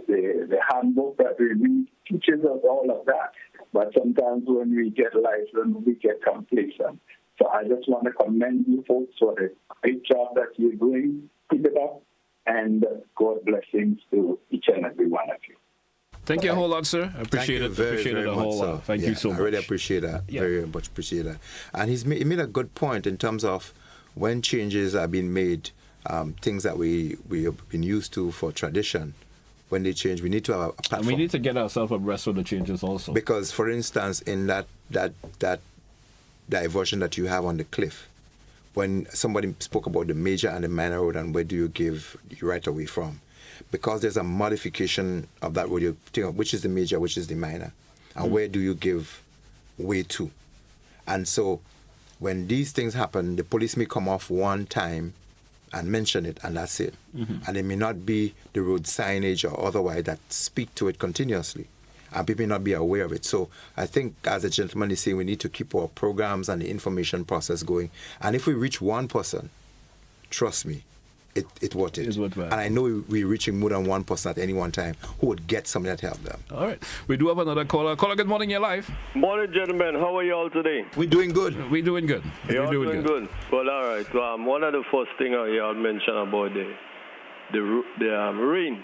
the handbook that we read teaches us all of that, but sometimes when we get license, we get complacent. So I just want to commend you folks for the great job that you're doing. Keep it up, and God blessings to each and every one of you. Thank you a whole lot, sir. I appreciate it. Very, appreciate very it a whole lot. Thank you so much. I really appreciate that. Very much appreciate that. And he made a good point in terms of when changes are being made, things that we have been used to for tradition. When they change, we need to have a platform. And we need to get ourselves abreast with the changes also. Because, for instance, in that diversion that you have on the cliff, when somebody spoke about the major and the minor road and where do you give you right away from, because there's a modification of that road, which is the major, which is the minor, and where do you give way to. And so when these things happen, the police may come off one time and mention it, and that's it. And it may not be the road signage or otherwise that speak to it continuously, and people may not be aware of it. So I think, as the gentleman is saying, we need to keep our programs and the information process going. And if we reach one person, trust me, it's worth it. And I know we're reaching more than one person at any one time who would get something that help them. All right. We do have another caller. Caller, good morning, you're live. Morning, gentlemen. How are you all today? We're doing good. We're doing good. You're doing good. Well, all right. One of the first things y'all mentioned about the rain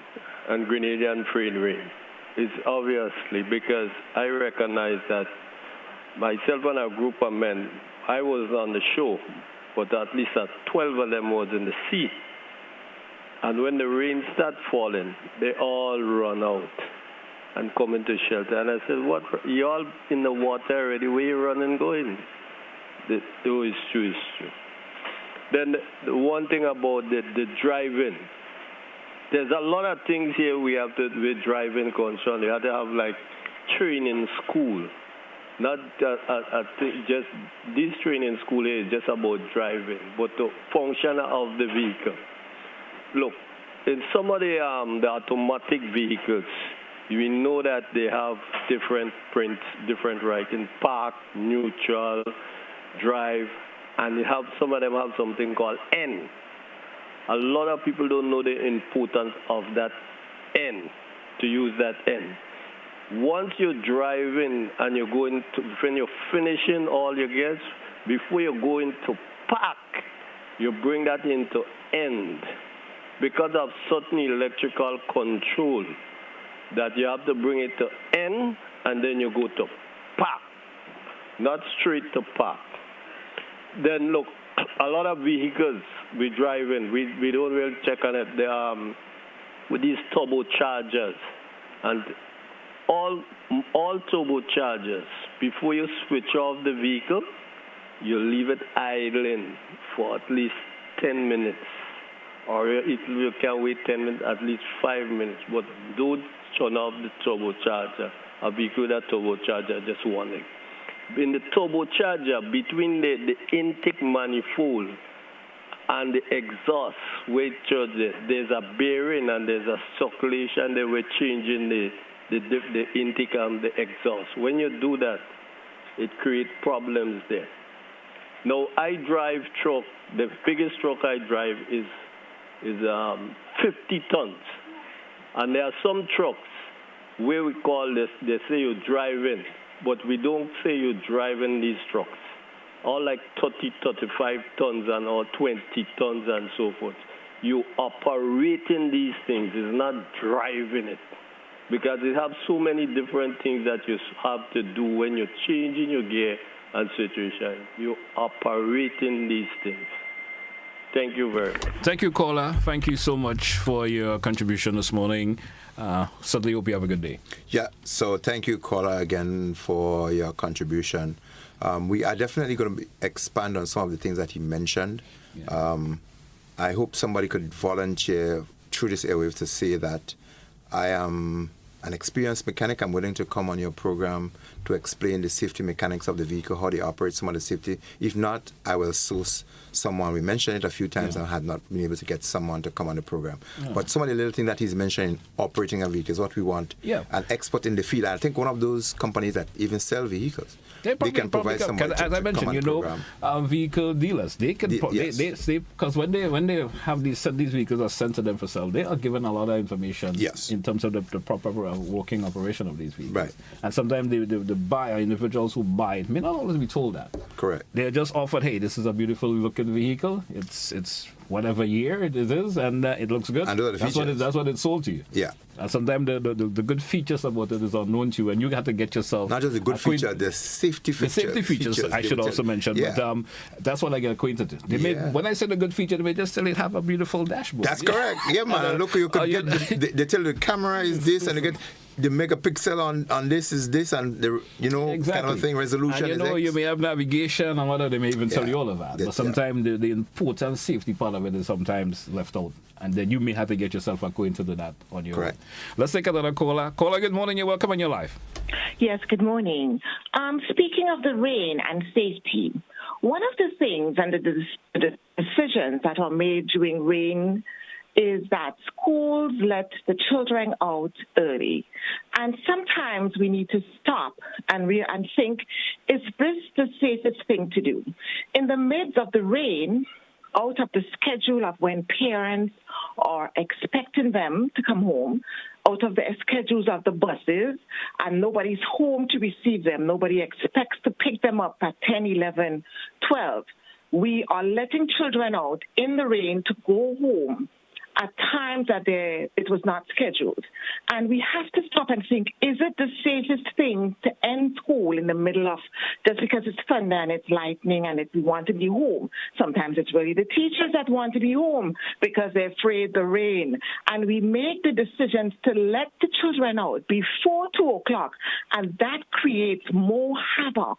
and Grenadian free rain is obviously because I recognize that myself and a group of men, I was on the show, but at least 12 of them was in the sea. And when the rain started falling, they all run out and come into shelter. And I said, what, you all in the water already, where you running going? It's true. Then the one thing about the driving, there's a lot of things here we have to, with driving concern. You have to have like training school. Not just this training school here is just about driving, but the function of the vehicle. Look, in some of the automatic vehicles, we know that they have different prints, different writing, park, neutral, drive, and some of them have something called N. A lot of people don't know the importance of that N, to use that N. Once you're driving and you're going to, when you're finishing all your gears, before you're going to park, you bring that into end because of certain electrical control that you have to bring it to end and then you go to park, not straight to park. Then look, a lot of vehicles we drive in, we don't really check on it. They with these turbochargers, and all turbochargers, before you switch off the vehicle, you leave it idling for at least 10 minutes. Or you can wait 10 minutes, at least 5 minutes. But don't turn off the turbocharger. A vehicle with a turbocharger, just warning. In the turbocharger, between the intake manifold and the exhaust, there's a bearing and there's a circulation. They were changing the intake and the exhaust. When you do that, it creates problems there. Now, I drive truck. The biggest truck I drive is 50 tons. And there are some trucks where we call this, they say you drive in, but we don't say you drive in these trucks. All like 30, 35 tons and or 20 tons and so forth. You operating these things is not driving it. Because it has so many different things that you have to do when you're changing your gear and situation. You're operating these things. Thank you very much. Thank you, caller. Thank you so much for your contribution this morning. Certainly hope you have a good day. Yeah, so thank you, caller, again for your contribution. We are definitely going to expand on some of the things that he mentioned. Yeah. I hope somebody could volunteer through this airwave to say that I am an experienced mechanic. I'm willing to come on your program to explain the safety mechanics of the vehicle, how they operate, some of the safety. If not, I will source someone. We mentioned it a few times and had not been able to get someone to come on the program. Yeah. But some of the little things that he's mentioning, operating a vehicle, is what we want. Yeah. An expert in the field. I think one of those companies that even sell vehicles. They can provide somebody as I mentioned, vehicle dealers. They can because when they have these vehicles are sent to them for sale, they are given a lot of information in terms of the proper working operation of these vehicles. Right. And sometimes the buyer, individuals who buy it, may not always be told that. Correct. They're just offered, hey, this is a beautiful looking vehicle. It's whatever year it is, and it looks good. And that's what it's sold to you. Yeah. And sometimes the good features about it is unknown to you, and you have to get yourself... Not just the good feature, the safety features. The safety features I should also mention, but that's what I get acquainted with. When I say the good feature, they may just tell it have a beautiful dashboard. That's correct. Yeah, man. Look, you could get... They tell the camera is this, and they get... The megapixel on this is this, and the kind of thing, resolution and is X. You may have navigation and whatever, they may even tell you all of that. But sometimes the important safety part of it is sometimes left out. And then you may have to get yourself acquainted with that on your own. Let's take another caller. Caller, good morning. You're welcome on your live. Yes, good morning. Speaking of the rain and safety, one of the things and the decisions that are made during rain is that schools let the children out early. And sometimes we need to stop and think, is this the safest thing to do? In the midst of the rain, out of the schedule of when parents are expecting them to come home, out of the schedules of the buses, and nobody's home to receive them, nobody expects to pick them up at 10, 11, 12. We are letting children out in the rain to go home at times that it was not scheduled. And we have to stop and think, is it the safest thing to end school in the middle of, just because it's thunder and it's lightning and we want to be home? Sometimes it's really the teachers that want to be home because they're afraid of the rain. And we make the decisions to let the children out before 2 o'clock, and that creates more havoc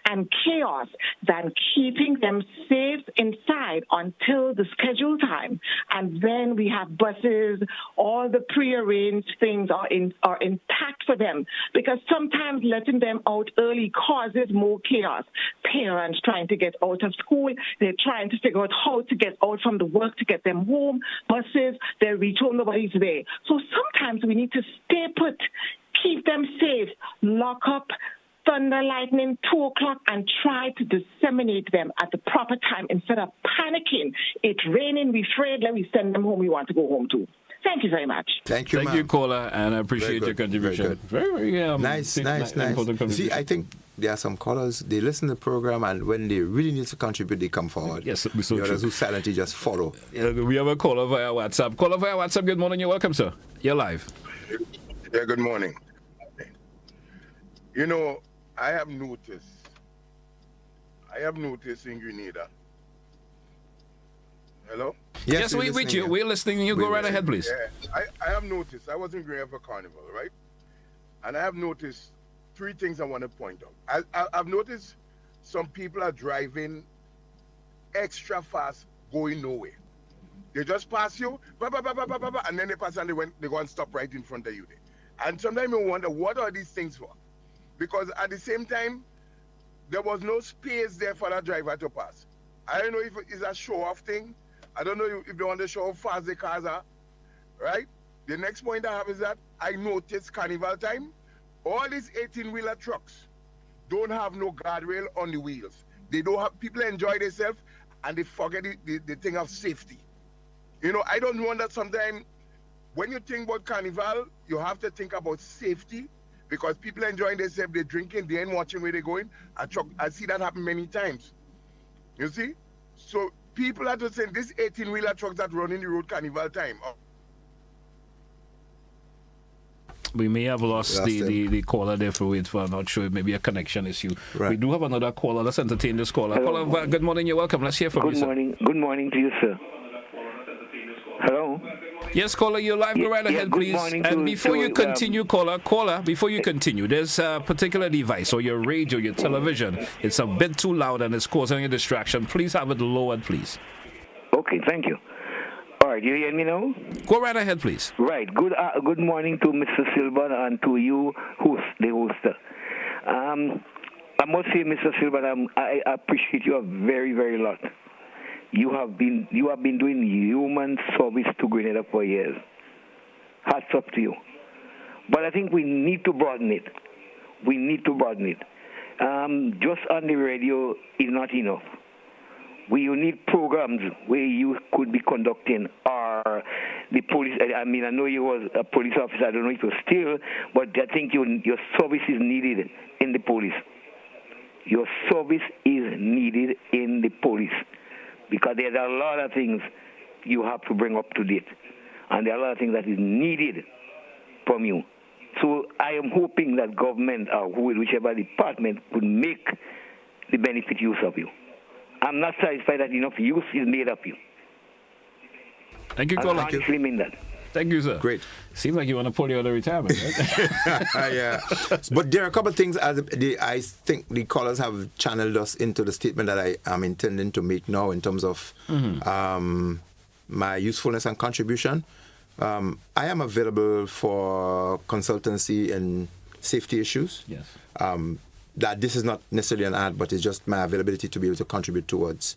and chaos than keeping them safe inside until the schedule time. And then we have buses, all the prearranged things are intact for them, because sometimes letting them out early causes more chaos. Parents trying to get out of school, they're trying to figure out how to get out from the work to get them home. Buses, they reach home, nobody's there. So sometimes we need to stay put, keep them safe, lock up thunder, lightning, 2 o'clock, and try to disseminate them at the proper time instead of panicking. It's raining, we're afraid, let me send them home we want to go home to. Thank you very much. Thank you, caller, and I appreciate your contribution. Very nice. See, I think there are some callers, they listen to the program, and when they really need to contribute, they come forward. Yes, so the others who silently just follow. We have a caller via WhatsApp. Caller via WhatsApp, good morning, you're welcome, sir. You're live. Yeah, good morning. You know, I have noticed in Grenada. Hello? Yes, we with you. We're listening to you. Go right ahead, please. Yeah, I have noticed. I was in Grenada for Carnival, right? And I have noticed 3 things I want to point out. I've noticed some people are driving extra fast, going nowhere. They just pass you, and then they pass and they go and stop right in front of you. And sometimes you wonder, what are these things for? Because at the same time, there was no space there for that driver to pass. I don't know if it's a show-off thing. I don't know if they want to show how fast the cars are, right? The next point I have is that I noticed Carnival time, all these 18-wheeler trucks don't have no guardrail on the wheels. They don't have, people enjoy themselves and they forget the thing of safety. You know, I don't want that sometimes when you think about Carnival, you have to think about safety because people enjoying themselves, they're drinking, they ain't watching where they're going. I see that happen many times. You see? So people are just saying this 18-wheeler trucks that run in the road Carnival time. We may have lost the caller there for wait for, I'm not sure, maybe a connection issue. Right. We do have another caller. Let's entertain this caller. Caller, good morning, you're welcome. Let's hear from you, sir. Good morning to you, sir. Hello? Yes, caller, you're live. Go right ahead, please. And before you continue, caller, before you continue, there's a particular device or your radio, your television. It's a bit too loud and it's causing a distraction. Please have it lowered, please. Okay, thank you. All right, you hear me now? Go right ahead, please. Right. Good morning to Mr. Sylvan and to you, the hoster. I must say, Mr. Sylvan, I appreciate you a very, very lot. You have been doing human service to Grenada for years. Hats up to you. But I think we need to broaden it. Just on the radio is not enough. You need programs where you could be conducting or the police. I mean, I know you was a police officer. I don't know if you're still, but I think your service is needed in the police. Your service is needed in the police because there's a lot of things you have to bring up to date, and there are a lot of things that is needed from you. So I am hoping that government or whichever department could make the benefit use of you. I'm not satisfied that enough use is made of you. Thank you, caller. I honestly mean that. Thank you, sir. Great. Seems like you want to pull you out of retirement, right? Yeah. But there are a couple of things I think the callers have channeled us into the statement that I am intending to make now in terms of my usefulness and contribution. I am available for consultancy and safety issues. Yes. That this is not necessarily an ad, but it's just my availability to be able to contribute towards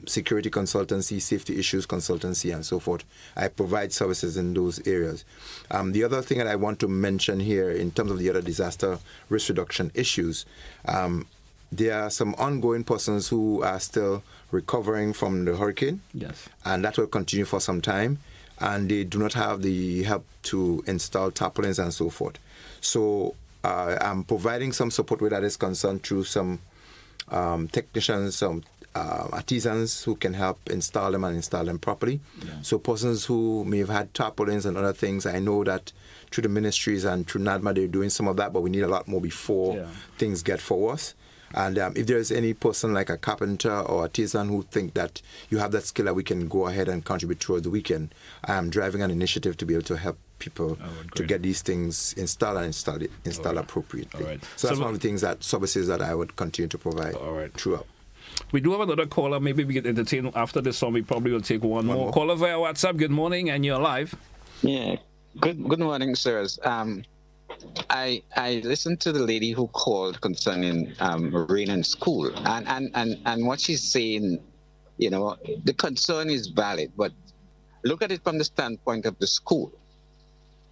security consultancy, safety issues consultancy, and so forth. I provide services in those areas. The other thing that I want to mention here in terms of the other disaster risk reduction issues, there are some ongoing persons who are still recovering from the hurricane. Yes. And that will continue for some time. And they do not have the help to install tarpaulins and so forth. So I'm providing some support where that is concerned through some technicians, some artisans who can help install them and install them properly. Yeah. So persons who may have had tarpaulins and other things, I know that through the ministries and through NADMA they're doing some of that, but we need a lot more before things get for us. And if there's any person like a carpenter or artisan who think that you have that skill that we can go ahead and contribute towards the weekend, I am driving an initiative to be able to help people to get these things installed and installed appropriately. All right. So that's one of the things services that I would continue to provide throughout. We do have another caller. Maybe we get entertained after this song. We probably will take one more. Caller via WhatsApp. Good morning, and you're live. Yeah. Good morning, sirs. I listened to the lady who called concerning rain in school, and what she's saying, you know, the concern is valid, but look at it from the standpoint of the school.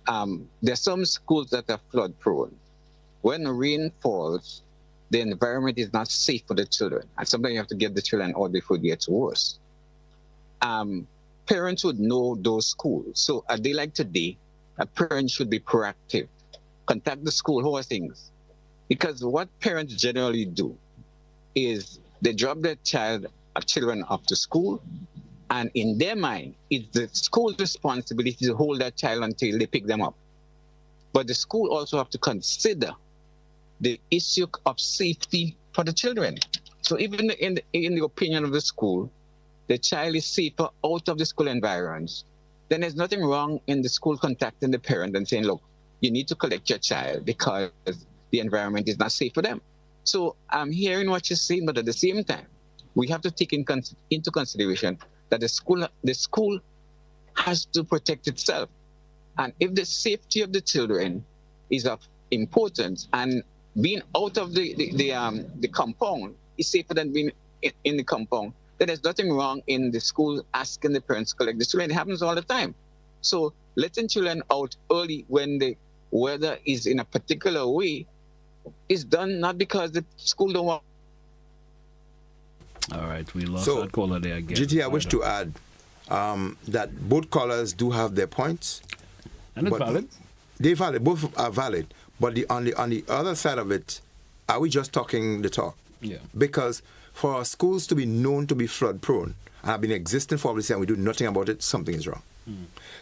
There are some schools that are flood prone. When rain falls, the environment is not safe for the children, and sometimes you have to get the children out before it gets worse. Parents would know those schools. So a day like today, a parent should be proactive. Contact the school, how are things? Because what parents generally do is they drop their children off to school, and in their mind, it's the school's responsibility to hold that child until they pick them up. But the school also have to consider the issue of safety for the children. So even in the opinion of the school, the child is safer out of the school environs. Then there's nothing wrong in the school contacting the parent and saying, look, you need to collect your child because the environment is not safe for them. So I'm hearing what you're saying, but at the same time, we have to take into consideration that the school has to protect itself. And if the safety of the children is of importance, and being out of the compound is safer than being in the compound, then there's nothing wrong in the school asking the parents to collect the children. It happens all the time. So letting children out early when the weather is in a particular way is done not because the school don't want. All right, we lost that caller there again. GT, I wish to add that both callers do have their points. And it's valid. They're valid. Both are valid. But on the other side of it, are we just talking the talk? Yeah. Because for our schools to be known to be flood prone and have been existing for obviously and we do nothing about it, something is wrong.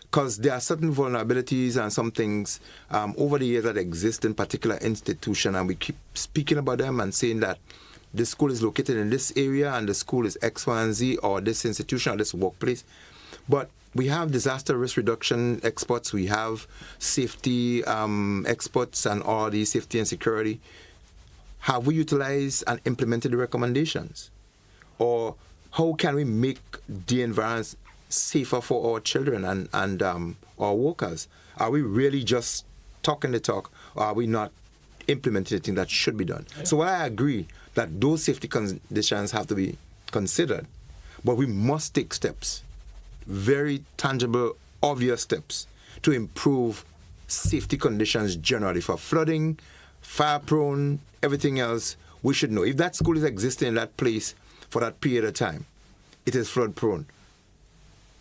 Because there are certain vulnerabilities and some things over the years that exist in particular institutions, and we keep speaking about them and saying that this school is located in this area and the school is X, Y, and Z, or this institution or this workplace. But we have disaster risk reduction experts, we have safety experts and all the safety and security. Have we utilized and implemented the recommendations? Or how can we make the environment safer for our children and our workers? Are we really just talking the talk, or are we not implementing the thing that should be done? So while I agree that those safety conditions have to be considered, but we must take steps, very tangible, obvious steps, to improve safety conditions generally for flooding, fire-prone, everything else. We should know. If that school is existing in that place for that period of time, it is flood-prone.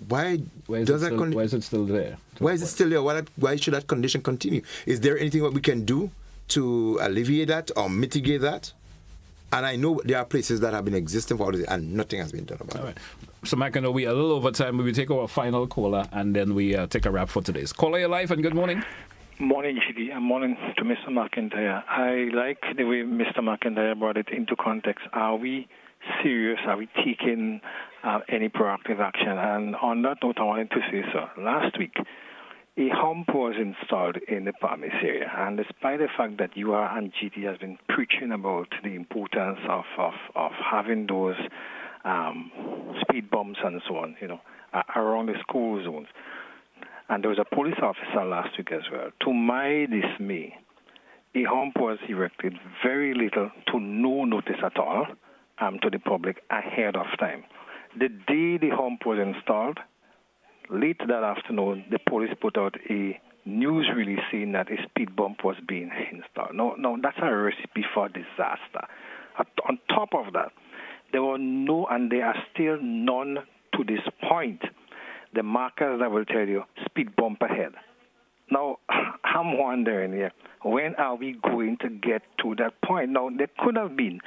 Why is it still there? Why is it still there? Why should that condition continue? Is there anything that we can do to alleviate that or mitigate that? And I know there are places that have been existing for all this and nothing has been done about it. All right. So, Mike, I know we're a little over time. We will take our final caller and then we take a wrap for today's. Caller, you're live and good morning. Morning, GD, and morning to Mr. McIntyre. I like the way Mr. McIntyre brought it into context. Are we serious? Are we taking any proactive action? And on that note, I wanted to say, sir, last week, a hump was installed in the Palmis area, and despite the fact that you are and GT has been preaching about the importance of having those speed bumps and so on, around the school zones, and there was a police officer last week as well. To my dismay, a hump was erected, very little to no notice at all to the public ahead of time. The day the hump was installed, late that afternoon, the police put out a news release saying that a speed bump was being installed. No, that's a recipe for disaster. On top of that, there were no, and there are still none to this point, the markers that will tell you speed bump ahead. Now, I'm wondering here, when are we going to get to that point? Now, there could have been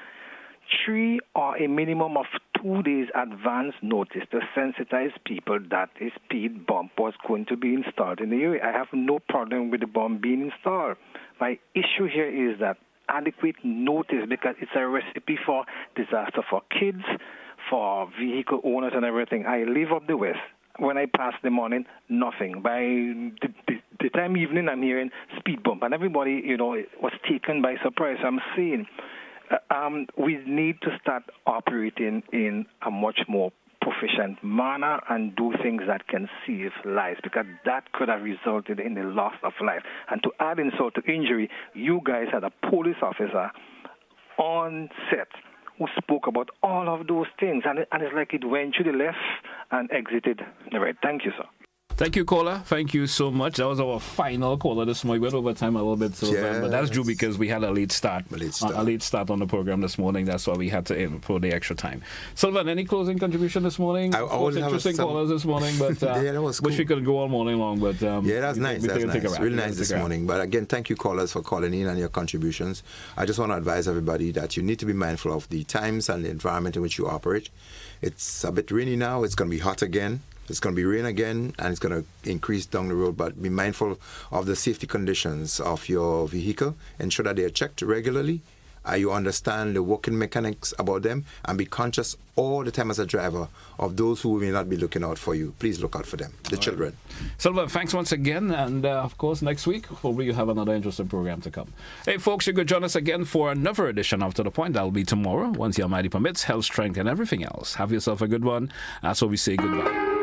3 or a minimum of 2 days advance notice to sensitize people that a speed bump was going to be installed in the area. I have no problem with the bump being installed. My issue here is that adequate notice, because it's a recipe for disaster for kids, for vehicle owners and everything. I live up the west. When I pass the morning, nothing. By the time evening, I'm hearing speed bump, and everybody, was taken by surprise. I'm saying we need to start operating in a much more proficient manner and do things that can save lives, because that could have resulted in the loss of life. And to add insult to injury, you guys had a police officer on set who spoke about all of those things, and it's like it went to the left and exited the right. Thank you, sir. Thank you, caller. Thank you so much. That was our final caller this morning. We went over time a little bit, Sylvan, but that's due because we had a late start. A late start on the program this morning. That's why we had to aim for the extra time. Sylvan, any closing contribution this morning? I was interesting callers this morning, but that was cool. wish we could go all morning long. But yeah, that's nice. That's nice. Really nice this morning. But again, thank you, callers, for calling in and your contributions. I just want to advise everybody that you need to be mindful of the times and the environment in which you operate. It's a bit rainy now. It's going to be hot again. It's going to be rain again, and it's going to increase down the road, but be mindful of the safety conditions of your vehicle. Ensure that they are checked regularly. You understand the working mechanics about them, and be conscious all the time as a driver of those who may not be looking out for you. Please look out for them, the children. Sylvan, thanks once again, and of course next week hopefully you have another interesting program to come. Hey folks, you could join us again for another edition of To The Point. That'll be tomorrow, once the Almighty permits, health, strength, and everything else. Have yourself a good one. That's what we say goodbye.